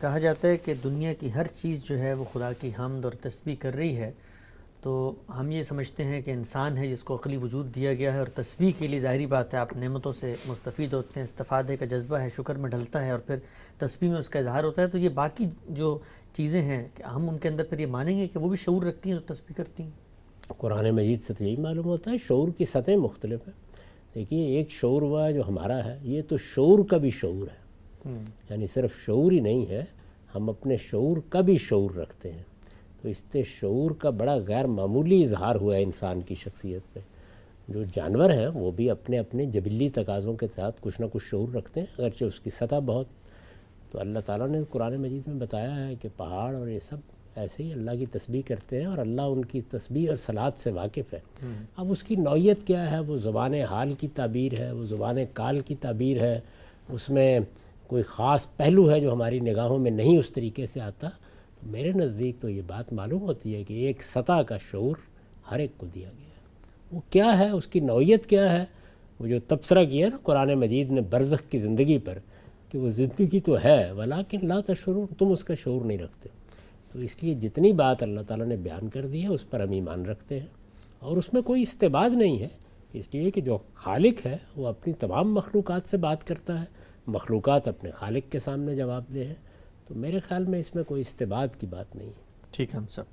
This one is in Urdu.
کہا جاتا ہے کہ دنیا کی ہر چیز جو ہے وہ خدا کی حمد اور تسبیح کر رہی ہے، تو ہم یہ سمجھتے ہیں کہ انسان ہے جس کو عقلی وجود دیا گیا ہے، اور تسبیح کے لیے ظاہری بات ہے آپ نعمتوں سے مستفید ہوتے ہیں، استفادے کا جذبہ ہے، شکر میں ڈھلتا ہے، اور پھر تسبیح میں اس کا اظہار ہوتا ہے. تو یہ باقی جو چیزیں ہیں کہ ہم ان کے اندر پھر یہ مانیں گے کہ وہ بھی شعور رکھتی ہیں جو تسبیح کرتی ہیں. قرآن مجید سے تو یہی معلوم ہوتا ہے. شعور کی سطحیں مختلف ہیں. دیکھیے ایک شعور ہوا جو ہمارا ہے، یہ تو شعور کا بھی شعور ہے. یعنی صرف شعور ہی نہیں ہے، ہم اپنے شعور کا بھی شعور رکھتے ہیں. تو اس سے شعور کا بڑا غیر معمولی اظہار ہوا ہے انسان کی شخصیت پہ. جو جانور ہیں وہ بھی اپنے اپنے جبلی تقاضوں کے تحت کچھ نہ کچھ شعور رکھتے ہیں، اگرچہ اس کی سطح بہت. تو اللہ تعالیٰ نے قرآن مجید میں بتایا ہے کہ پہاڑ اور یہ سب ایسے ہی اللہ کی تسبیح کرتے ہیں، اور اللہ ان کی تسبیح اور صلات سے واقف ہے. اب اس کی نوعیت کیا ہے؟ وہ زبان حال کی تعبیر ہے، وہ زبان کال کی تعبیر ہے، اس میں کوئی خاص پہلو ہے جو ہماری نگاہوں میں نہیں اس طریقے سے آتا. تو میرے نزدیک تو یہ بات معلوم ہوتی ہے کہ ایک سطح کا شعور ہر ایک کو دیا گیا ہے. وہ کیا ہے؟ اس کی نوعیت کیا ہے؟ وہ جو تبصرہ کیا ہے نا قرآن مجید نے برزخ کی زندگی پر، کہ وہ زندگی تو ہے ولیکن لا تشعرون، تم اس کا شعور نہیں رکھتے. تو اس لیے جتنی بات اللہ تعالیٰ نے بیان کر دی ہے اس پر ہم ایمان رکھتے ہیں، اور اس میں کوئی استبعاد نہیں ہے. اس لیے کہ جو خالق ہے وہ اپنی تمام مخلوقات سے بات کرتا ہے، مخلوقات اپنے خالق کے سامنے جواب دہ ہیں. تو میرے خیال میں اس میں کوئی استبعاد کی بات نہیں ہے. ٹھیک ہے ہم سب